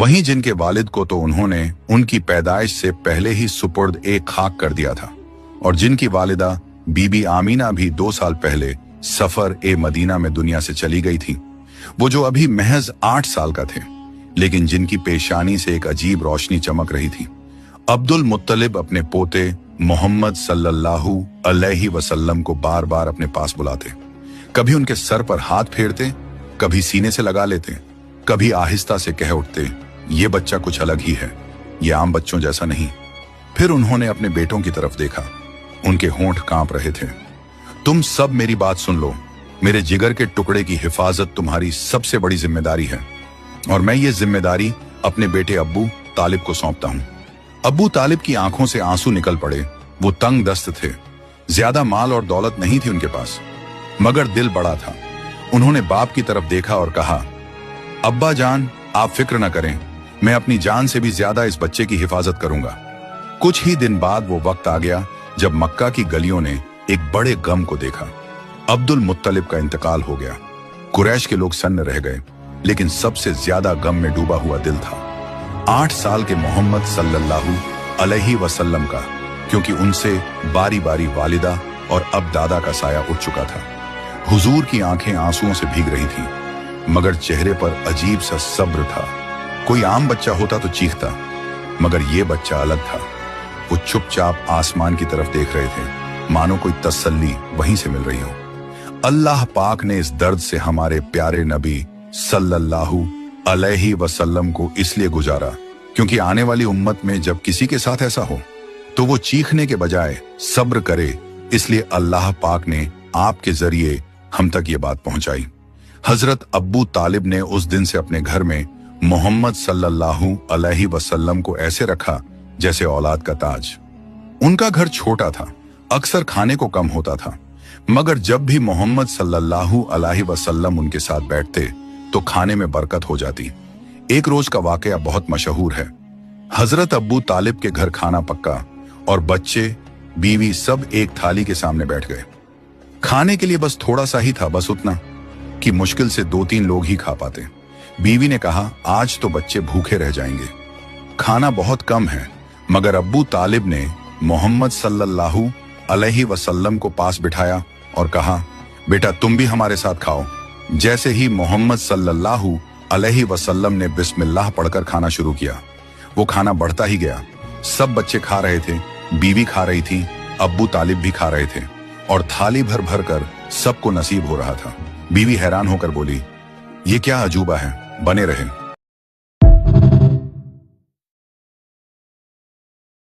वहीं जिनके वालिद को तो उन्होंने उनकी पैदाइश से पहले ही सुपुर्द एक खाक कर दिया था, और जिनकी वालिदा बीबी आमीना भी 2 साल पहले सफर ए मदीना में दुनिया से चली गई थी, वो जो अभी महज 8 साल का थे, लेकिन जिनकी पेशानी से एक अजीब रोशनी चमक रही थी। अब्दुल मुत्तलिब अपने पोते मोहम्मद सल्लल्लाहु अलैहि वसल्लम को बार बार अपने पास बुलाते। कभी उनके सर पर हाथ फेरते, कभी सीने से लगा लेते, कभी आहिस्ता से कह उठते, ये बच्चा कुछ अलग ही है, ये आम बच्चों जैसा नहीं। फिर उन्होंने अपने बेटों की तरफ देखा, उनके होंठ कांप रहे थे। तुम सब मेरी बात सुन लो, मेरे जिगर के टुकड़े की हिफाजत तुम्हारी सबसे बड़ी जिम्मेदारी है, और मैं ये जिम्मेदारी अपने बेटे अब्बू तालिब को सौंपता हूं। अब्बू तालिब की आंखों से आंसू निकल पड़े। वो तंग दस्त थे, ज्यादा माल और दौलत नहीं थी उनके पास, मगर दिल बड़ा था। उन्होंने बाप की तरफ देखा और कहा, अब्बा जान, आप फिक्र न करें, मैं अपनी जान से भी ज्यादा इस बच्चे की हिफाजत करूंगा। कुछ ही दिन बाद वो वक्त आ गया जब मक्का की गलियों ने एक बड़े गम को देखा। अब्दुल मुत्तलिब का इंतकाल हो गया। कुरैश के लोग सन्न रह गए, लेकिन सबसे ज्यादा गम में डूबा हुआ दिल था 8 साल के मोहम्मद सल्लल्लाहु अलैहि वसल्लम का, क्योंकि उनसे बारी बारी वालिदा और अब दादा का साया उठ चुका था। हुजूर की आंखें आंसुओं से भीग रही थीं, मगर चेहरे पर अजीब सा सब्र था। कोई आम बच्चा होता तो चीखता, मगर ये बच्चा अलग था। वो चुपचाप आसमान की तरफ देख रहे थे, मानो कोई तसल्ली वहीं से मिल रही हो। अल्लाह पाक ने इस दर्द से हमारे प्यारे नबी सल्लल्लाहु अलैहि वसल्लम को इसलिए गुजारा, क्योंकि आने वाली उम्मत में जब किसी के साथ ऐसा हो तो वो चीखने के बजाय सब्र करे। इसलिए अल्लाह पाक ने आपके जरिए हम तक ये बात पहुंचाई। हजरत अब्बू तालिब ने उस दिन से अपने घर में मोहम्मद सल्लल्लाहु अलैहि वसल्लम को ऐसे रखा जैसे औलाद का ताज। उनका घर छोटा था, अक्सर खाने को कम होता था, मगर जब भी मोहम्मद सल्लल्लाहु अलैहि वसल्लम उनके साथ बैठते तो खाने में बरकत हो जाती। एक रोज का वाकया बहुत मशहूर है। हजरत अब्बू तालिब के घर खाना पक्का और बच्चे, बीवी सब एक थाली के सामने बैठ गए। खाने के लिए बस थोड़ा सा ही था, बस उतना कि मुश्किल से 2-3 लोग ही खा पाते। बीवी ने कहा, आज तो बच्चे भूखे रह जाएंगे, खाना बहुत कम है। मगर अब्बू तालिब ने मोहम्मद सल्लल्लाहु अलैहि वसल्लम को पास बिठाया और कहा, बेटा तुम भी हमारे साथ खाओ। जैसे ही मोहम्मद सल्लल्लाहु अलैहि वसल्लम ने बिस्मिल्लाह पढ़कर खाना शुरू किया, वो खाना बढ़ता ही गया। सब बच्चे खा रहे थे, बीवी खा रही थी, अब्बू तालिब भी खा रहे थे, और थाली भर भर कर सबको नसीब हो रहा था। बीवी हैरान होकर बोली, ये क्या अजूबा है, बने रहे।